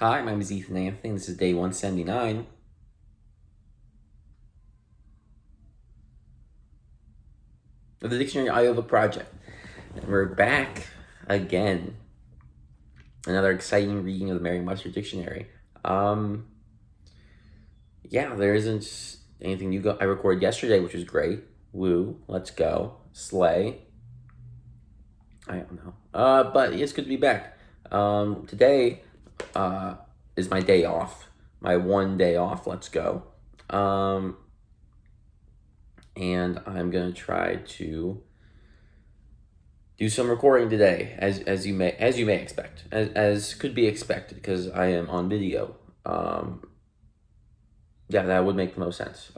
Hi, my name is Ethan Anthony. This is day 179 of the Dictionary Audiobook Project. And we're back again. Another exciting reading of the Merriam-Webster Dictionary. There isn't anything new. I recorded yesterday, which was great. Woo, let's go. Slay. I don't know. But it's good to be back. Today is my day off. My one day off. Let's go. And I'm gonna try to do some recording today, as you may expect, as could be expected, because I am on video. That would make the most sense.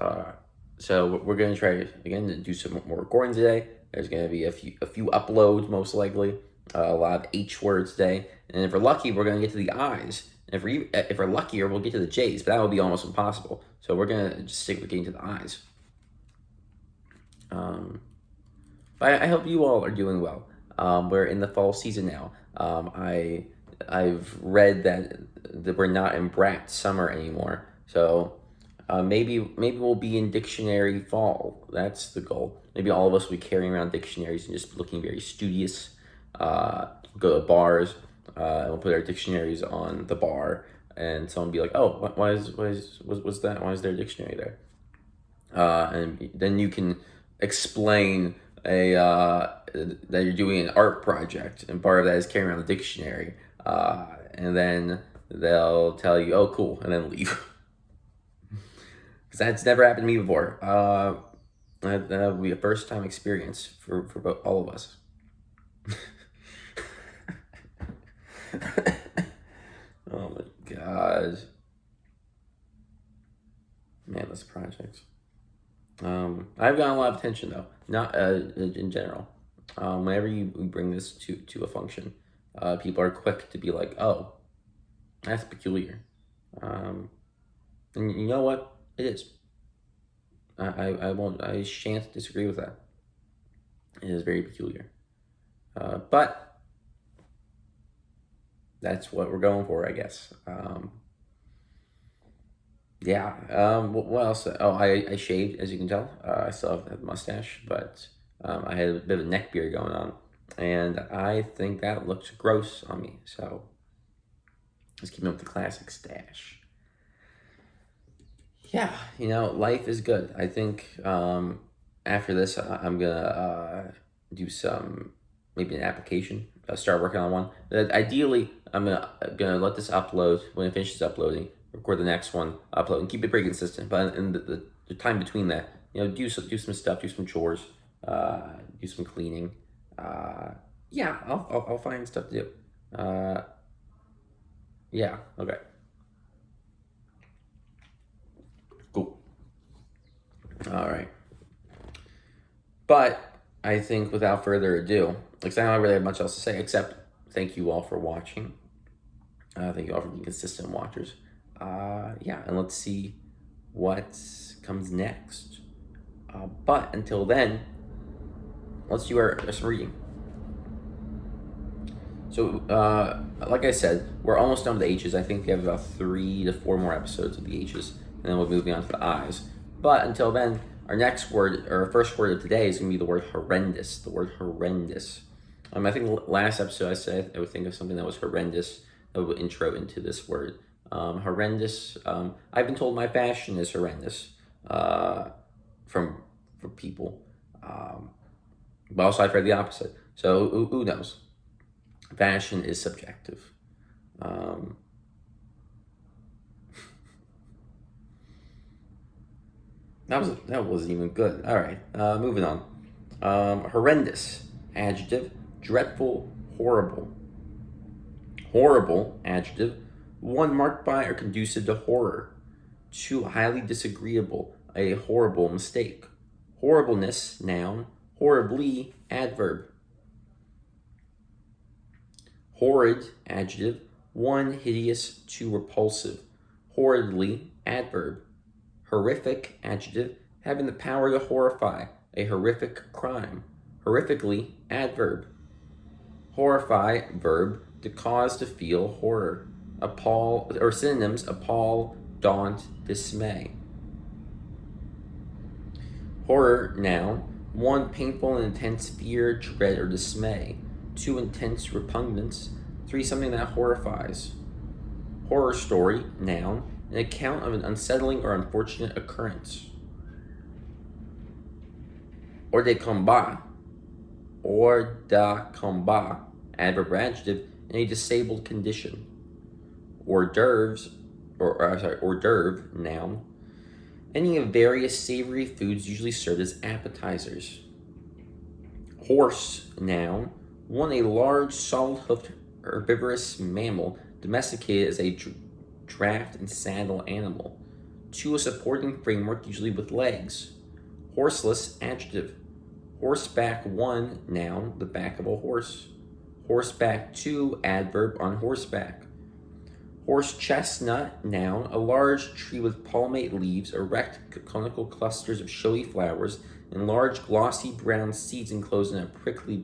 So we're gonna try again to do some more recording today. There's gonna be a few uploads, most likely. A lot of H words today, and if we're lucky, we're gonna get to the I's. And if we're luckier, we'll get to the J's, but that would be almost impossible. So we're gonna just stick with getting to the I's. But I hope you all are doing well. We're in the fall season now. I've read that we're not in brat summer anymore. So maybe we'll be in dictionary fall. That's the goal. Maybe all of us will be carrying around dictionaries and just looking very studious. Go to bars and we'll put our dictionaries on the bar, and someone will be like, "Oh, what's that? Why is there a dictionary there?" And then you can explain that you're doing an art project, and part of that is carrying around the dictionary, and then they'll tell you, "Oh, cool," and then leave. Because that's never happened to me before. That would be a first-time experience for all of us. Oh my god, man, this project. I've gotten a lot of attention though, not in general. Whenever we bring this to a function, people are quick to be like, "Oh, that's peculiar," and you know what? It is. I shan't disagree with that. It is very peculiar, but that's what we're going for, I guess. What else? Oh, I shaved, as you can tell. I still have a mustache, but I had a bit of a neck beard going on, and I think that looks gross on me. So let's keep up the classic stash. Yeah, life is good. I think after this, I'm gonna do maybe an application. Start working on one. Ideally, I'm gonna let this upload. When it finishes uploading, record the next one, upload, and keep it pretty consistent. But in the time between that, do some stuff, do some chores, do some cleaning. I'll find stuff to do. Okay. Cool. All right. But I think without further ado, because I don't really have much else to say except thank you all for watching. Thank you all for being consistent watchers. And let's see what comes next. But until then, let's do some reading. So, like I said, we're almost done with the H's. I think we have about 3 to 4 more episodes of the H's, and then we'll move on to the I's. But until then, our next word, or our first word of today, is going to be the word horrendous. The word horrendous. I think last episode I said I would think of something that was horrendous that would intro into this word. Horrendous. I've been told my fashion is horrendous from people. But also I've heard the opposite. So who knows? Fashion is subjective. That wasn't even good. All right, moving on. Horrendous, adjective, dreadful, horrible. Horrible, adjective, one marked by or conducive to horror. 2, highly disagreeable, a horrible mistake. Horribleness, noun. Horribly, adverb. Horrid, adjective, 1, hideous, 2, repulsive. Horridly, adverb. Horrific, adjective, having the power to horrify, a horrific crime. Horrifically, adverb. Horrify, verb, to cause to feel horror. appall, or synonyms: appall, daunt, dismay. Horror, noun: 1, painful and intense fear, dread, or dismay. 2, intense repugnance. 3, something that horrifies. Horror story, noun: an account of an unsettling or unfortunate occurrence. Hors de combat, adverb or adjective, in a disabled condition. Hors d'oeuvres, hors d'oeuvre, noun: any of various savory foods usually served as appetizers. Horse, noun: 1, a large, solid-hoofed herbivorous mammal domesticated as a draft and saddle animal. 2, a supporting framework usually with legs. Horseless, adjective: horseback 1, noun: the back of a horse. Horseback 2, adverb: on horseback. Horse chestnut, noun: a large tree with palmate leaves, erect conical clusters of showy flowers, and large glossy brown seeds enclosed in a prickly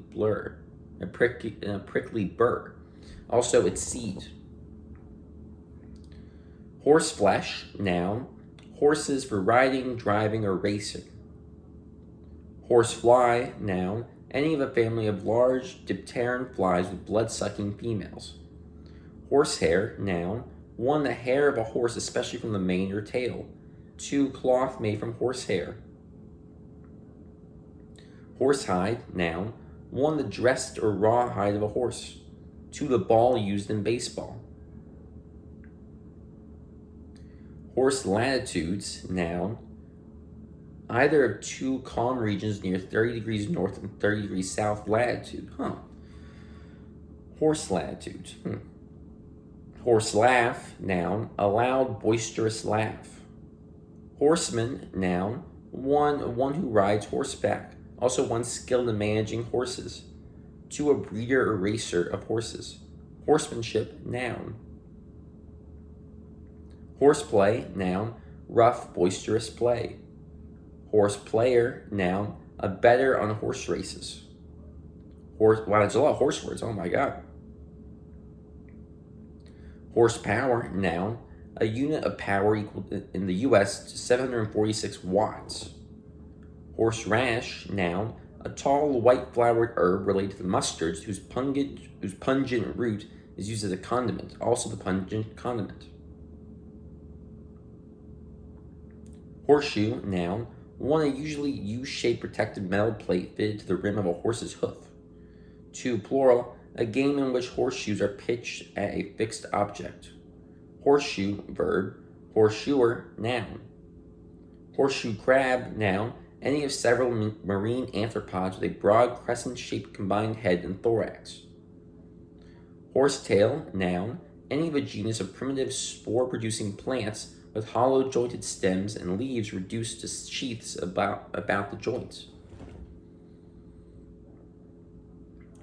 burr. Also its seed. Horseflesh, noun: horses for riding, driving, or racing. Horsefly, noun: any of a family of large dipteran flies with blood-sucking females. Horsehair, noun: 1, the hair of a horse, especially from the mane or tail. 2, cloth made from horsehair. Horsehide, noun: 1, the dressed or raw hide of a horse. 2, the ball used in baseball. Horse latitudes, noun: either of 2 calm regions near 30 degrees north and 30 degrees south latitude. Horse latitudes. Horse laugh, noun: a loud, boisterous laugh. Horseman, noun: 1 who rides horseback, also one skilled in managing horses. 2, a breeder or racer of horses. Horsemanship, noun. Horseplay, noun: rough, boisterous play. Horse player, noun: a bettor on horse races. Wow, that's a lot of horse words. Oh my god. Horsepower, noun: a unit of power equal in the U.S. to 746 watts. Horse rash, noun: a tall, white-flowered herb related to the mustards whose pungent root is used as a condiment, also the pungent condiment. Horseshoe, noun: 1, a usually U-shaped protective metal plate fitted to the rim of a horse's hoof. 2, plural, a game in which horseshoes are pitched at a fixed object. Horseshoe, verb. Horseshoer, noun. Horseshoe crab, noun: any of several marine arthropods with a broad crescent-shaped combined head and thorax. Horsetail, noun: any of a genus of primitive spore-producing plants with hollow-jointed stems and leaves reduced to sheaths about the joints.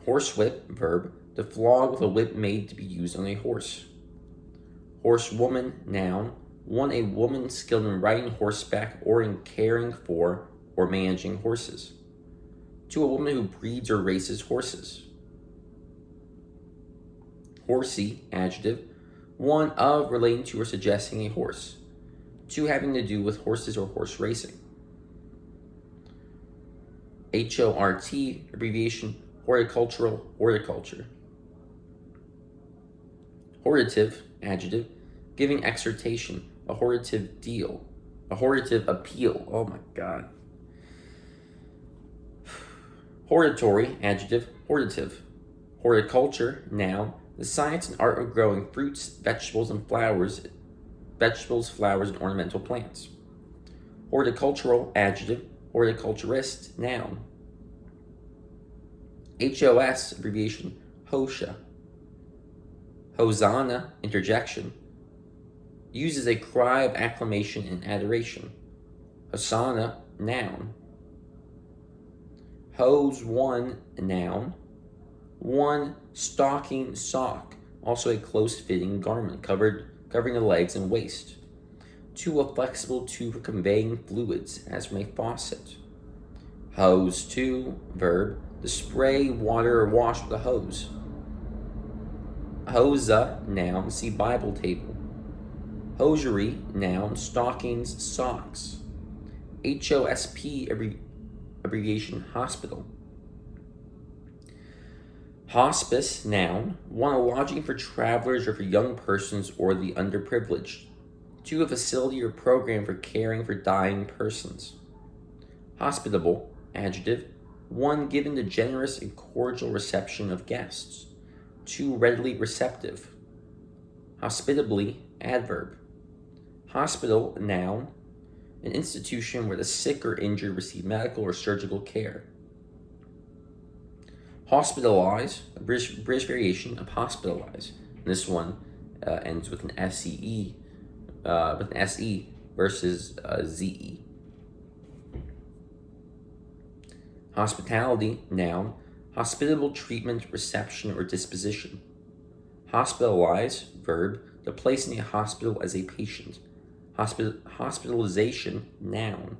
Horsewhip, verb. To flog with a whip made to be used on a horse. Horsewoman, noun: 1, a woman skilled in riding horseback or in caring for or managing horses. 2, a woman who breeds or races horses. Horsey, adjective: 1, of, relating to, or suggesting a horse. 2, having to do with horses or horse racing. HORT, abbreviation: horticultural, horticulture. Hortative, adjective: giving exhortation, a hortative deal, a hortative appeal. Oh my god. Hortatory, adjective: hortative. Horticulture, noun: the science and art of growing fruits, vegetables, flowers, and ornamental plants. Horticultural, adjective: horticulturist, noun. HOS, abbreviation: HOSHA. Hosanna, interjection: used as a cry of acclamation and adoration. Hosanna, noun. Hose, 1, noun: 1, stocking, sock, also a close-fitting garment covering the legs and waist. 2, a flexible tube for conveying fluids, as from a faucet. Hose, 2, verb. To spray, water, or wash with a hose. Hosa, noun, see Bible table. Hosiery, noun, stockings, socks. HOSP, abbreviation, hospital. Hospice, noun, 1, a lodging for travelers or for young persons or the underprivileged. 2, a facility or program for caring for dying persons. Hospitable, adjective, 1, given the generous and cordial reception of guests. 2, readily receptive. Hospitably, adverb. Hospital, noun, an institution where the sick or injured receive medical or surgical care. Hospitalize, a British variation of hospitalize. And this one ends with an SE, versus ZE. Hospitality, noun, hospitable treatment, reception, or disposition. Hospitalize, verb, to place in a hospital as a patient. Hospitalization, noun.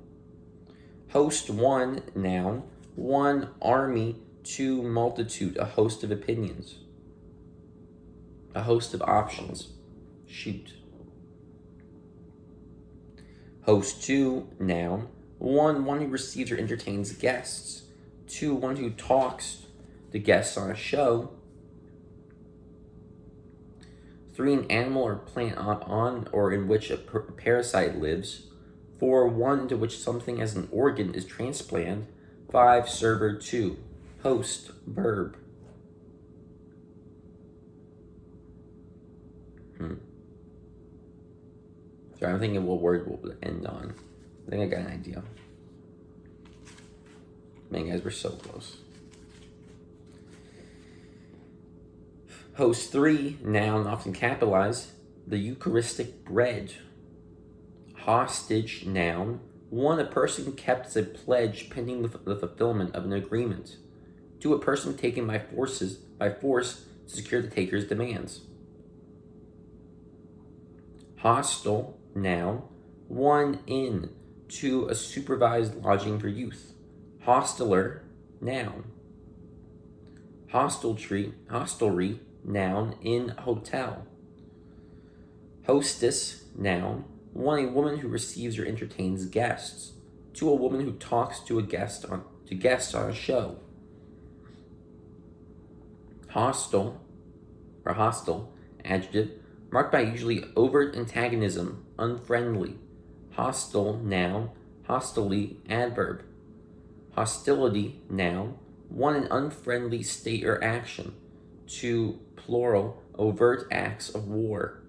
Host, 1, noun, 1, army, 2, multitude, a host of opinions. A host of options. Shoot. Host, 2, noun, 1, one who receives or entertains guests. 2, one who talks to guests on a show. 3, an animal or plant on or in which a parasite lives. 4, one into which something as an organ is transplanted. 5, server. 2, host, verb. Sorry, I'm thinking what word will end on. I think I got an idea. Man, guys, we're so close. Host, 3, noun, often capitalized, the Eucharistic bread. Hostage, noun, 1, a person kept as a pledge pending the fulfillment of an agreement. 2, a person taken by force to secure the taker's demands. Hostel, noun, 1, in. 2, a supervised lodging for youth. Hosteler, noun. Hostelry, noun, in hotel. Hostess, noun, 1, a woman who receives or entertains guests. 2, a woman who talks to guests on a show. Hostile, adjective, marked by usually overt antagonism, unfriendly. Hostile, noun, hostilely, adverb. Hostility, noun, 1, an unfriendly state or action. 2, plural, overt acts of war.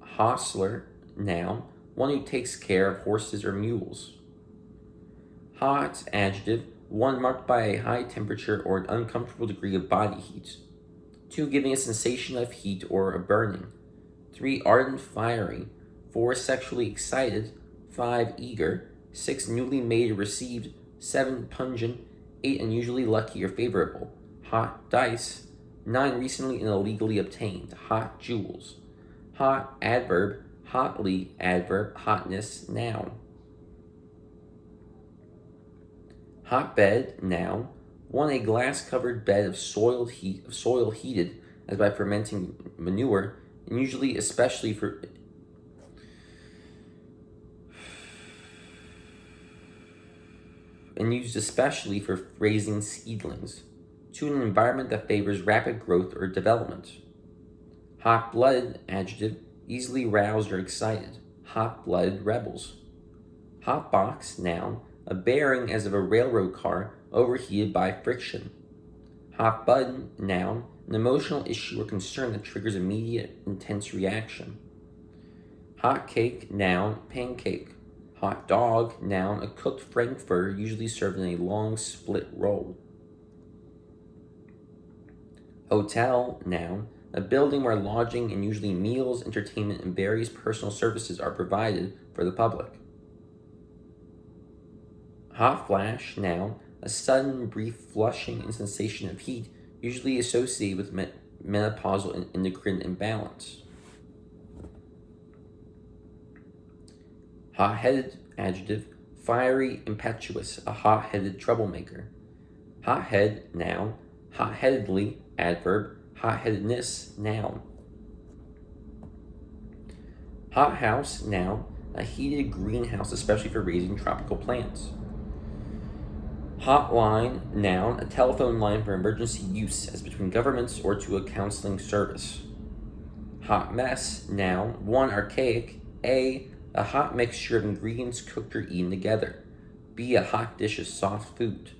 Hostler, noun, 1 who takes care of horses or mules. Hot, adjective, 1 marked by a high temperature or an uncomfortable degree of body heat. 2, giving a sensation of heat or a burning. 3, ardent, fiery. 4, sexually excited. 5, eager. 6, newly made or received. 7, pungent. 8, unusually lucky or favorable. Hot dice. 9, recently and illegally obtained. Hot jewels. Hot, adverb. Hotly, adverb. Hotness, noun. Hotbed, noun, 1, a glass-covered bed of soil heated as by fermenting manure, and usually especially for used especially for raising seedlings. 2, an environment that favors rapid growth or development. Hot-blooded, adjective, easily roused or excited. Hot-blooded rebels. Hotbox, noun, a bearing as of a railroad car overheated by friction. Hot button, noun, an emotional issue or concern that triggers immediate, intense reaction. Hot cake, noun, pancake. Hot dog, noun, a cooked frankfurter usually served in a long split roll. Hotel, noun, a building where lodging and usually meals, entertainment, and various personal services are provided for the public. Hot flash, noun, a sudden, brief flushing and sensation of heat, usually associated with menopausal endocrine imbalance. Hot-headed, adjective, fiery, impetuous, a hot-headed troublemaker. Hothead, noun, hot-headedly, adverb, Hot-headedness, noun. Hothouse, noun. A heated greenhouse, especially for raising tropical plants. Hotline, noun. A telephone line for emergency use, as between governments or to a counseling service. Hot mess, noun. One, archaic. A hot mixture of ingredients cooked or eaten together. B, a hot dish of soft food.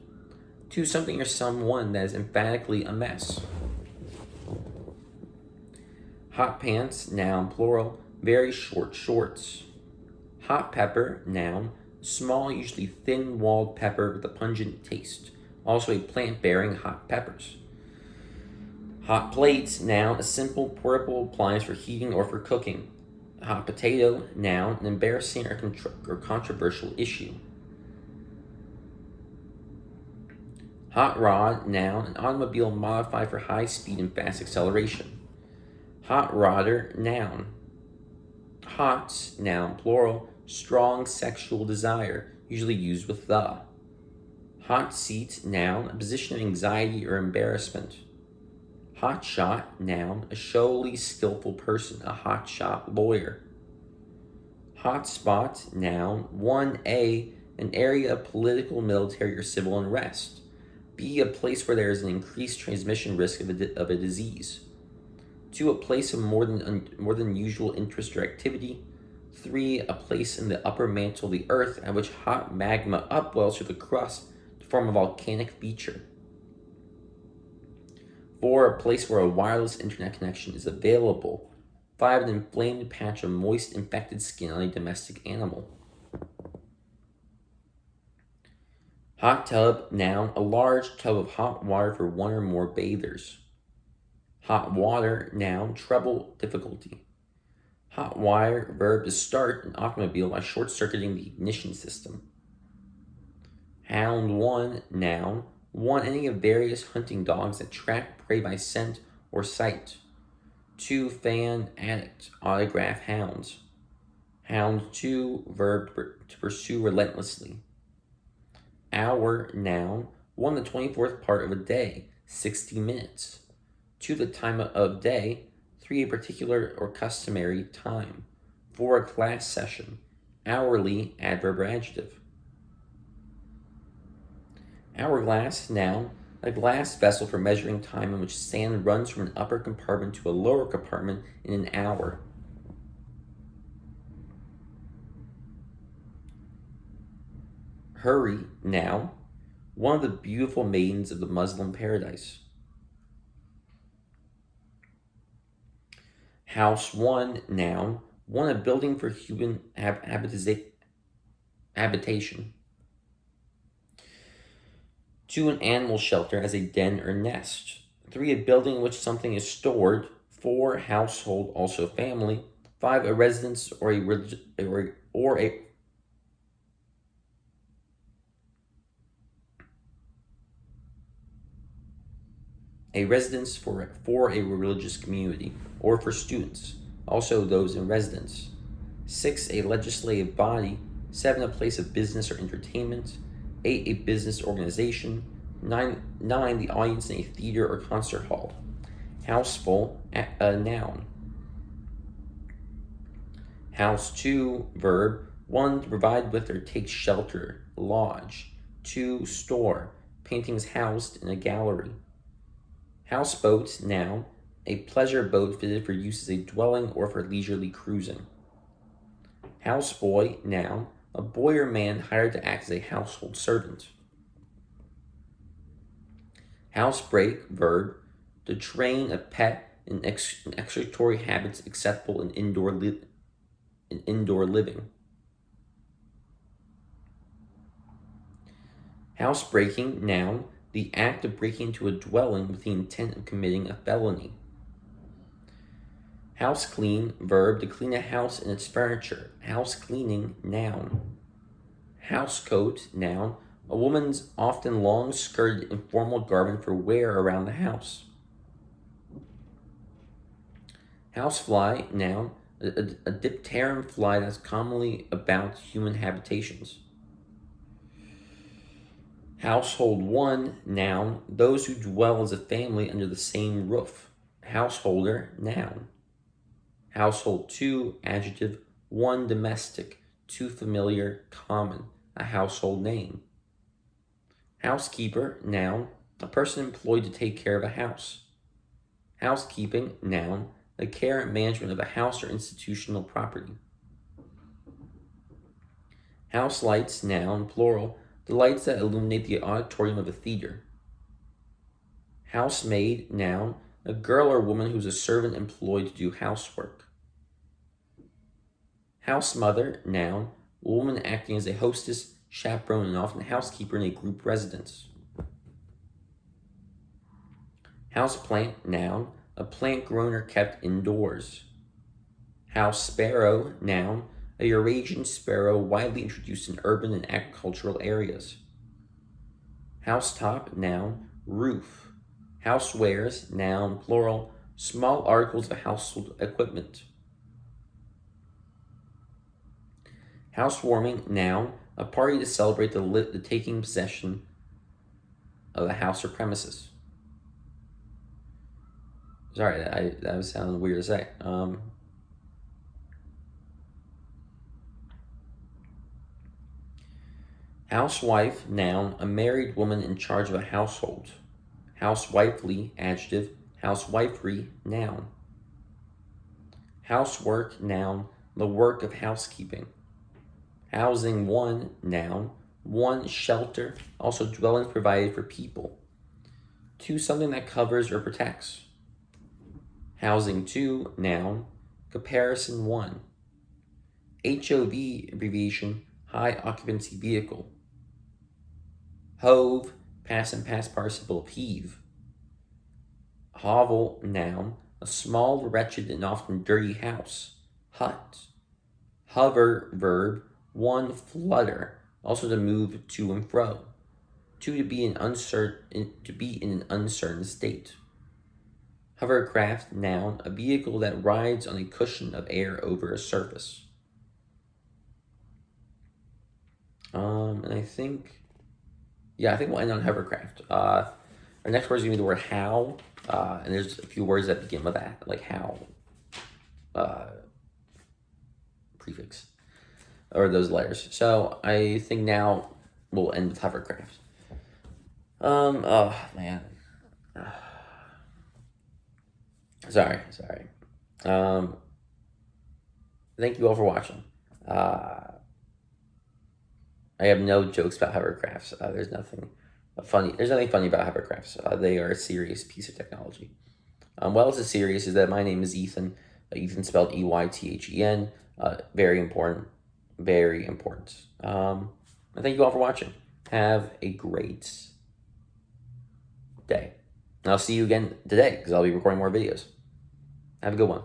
2, something or someone that is emphatically a mess. Hot pants, noun, plural. Very short shorts. Hot pepper, noun. Small, usually thin-walled pepper with a pungent taste. Also a plant bearing hot peppers. Hot plates, noun. A simple portable appliance for heating or for cooking. Hot potato, noun. An embarrassing or controversial issue. Hot rod, noun. An automobile modified for high speed and fast acceleration. Hot rodder, noun. Hot, noun, plural. Strong sexual desire, usually used with the. Hot seat, noun. A position of anxiety or embarrassment. Hot shot, noun. A showily skillful person, a hot shot lawyer. Hot spot, noun. 1A, an area of political, military, or civil unrest. B, a place where there is an increased transmission risk of a disease. 2, a place of more than usual interest or activity. 3, a place in the upper mantle of the earth at which hot magma upwells through the crust to form a volcanic feature. 4, a place where a wireless internet connection is available. 5, an inflamed patch of moist, infected skin on a domestic animal. Hot tub, noun. A large tub of hot water for one or more bathers. Hot water, noun. Trouble, difficulty. Hot wire, verb, to start an automobile by short-circuiting the ignition system. Hound 1, noun. 1, any of various hunting dogs that track prey by scent or sight. 2, fan, addict, autograph hounds. Hound 2, verb, to pursue relentlessly. Hour, noun. 1, the 24th part of a day, 60 minutes. 2, the time of day. 3, a particular or customary time. 4, a class session. Hourly, adverb or adjective. Hourglass, noun. A glass vessel for measuring time in which sand runs from an upper compartment to a lower compartment in an hour. Hurry, noun. One of the beautiful maidens of the Muslim paradise. House 1, noun. 1, a building for human habitation. 2, an animal shelter as a den or nest. 3, a building in which something is stored. 4, household, also family. 5, a residence or a residence for a religious community, or for students, also those in residence. 6, a legislative body. 7, a place of business or entertainment. 8, a business organization. 9, the audience in a theater or concert hall. Houseful, a noun. House 2, verb. 1, to provide with or take shelter, lodge. 2, store. Paintings housed in a gallery. Houseboat, noun. A pleasure boat fitted for use as a dwelling or for leisurely cruising. Houseboy, noun. A boy or man hired to act as a household servant. Housebreak, verb. To train a pet in excretory habits acceptable in indoor living. Housebreaking, noun. The act of breaking into a dwelling with the intent of committing a felony. House clean, verb. To clean a house and its furniture. House cleaning, noun. Housecoat, noun. A woman's often long-skirted informal garment for wear around the house. Housefly, noun. A dipteran fly that's commonly about human habitations. Household 1, noun. Those who dwell as a family under the same roof. householder, noun. Household, 2, adjective, 1, domestic, 2, familiar, common, a household name. Housekeeper, noun, a person employed to take care of a house. Housekeeping, noun, the care and management of a house or institutional property. House lights, noun, plural, the lights that illuminate the auditorium of a theater. Housemaid, noun, a girl or woman who's a servant employed to do housework. House mother, noun, a woman acting as a hostess, chaperone, and often housekeeper in a group residence. House plant, noun, a plant grown or kept indoors. House sparrow, noun, a Eurasian sparrow widely introduced in urban and agricultural areas. Housetop, noun, roof. Housewares, noun, plural, small articles of household equipment. Housewarming, noun, a party to celebrate the taking possession of a house or premises. Sorry, that was sounding weird to say. Housewife, noun, a married woman in charge of a household. Housewifely, adjective, housewifery, noun. Housework, noun, the work of housekeeping. Housing, 1, noun, 1, shelter, also dwellings provided for people. 2, something that covers or protects. Housing, 2, noun, comparison, 1. HOV, abbreviation, high occupancy vehicle. Hove, past and past participle of heave. Hovel, noun, a small, wretched, and often dirty house. Hut. Hover, verb, 1, flutter, also to move to and fro. 2, to be in an uncertain state. Hovercraft, noun, a vehicle that rides on a cushion of air over a surface. And I think we'll end on hovercraft. Our next word is going to be the word how, and there's a few words that begin with that, like how, prefix, or those letters. So I think now we'll end with hovercraft. Oh man. Sorry. Thank you all for watching. I have no jokes about hovercrafts. There's nothing funny. There's nothing funny about hovercrafts. They are a serious piece of technology. Well, it's a serious is that my name is Ethan. Ethan spelled Eythen. Very important. Very important. And thank you all for watching. Have a great day. And I'll see you again today because I'll be recording more videos. Have a good one.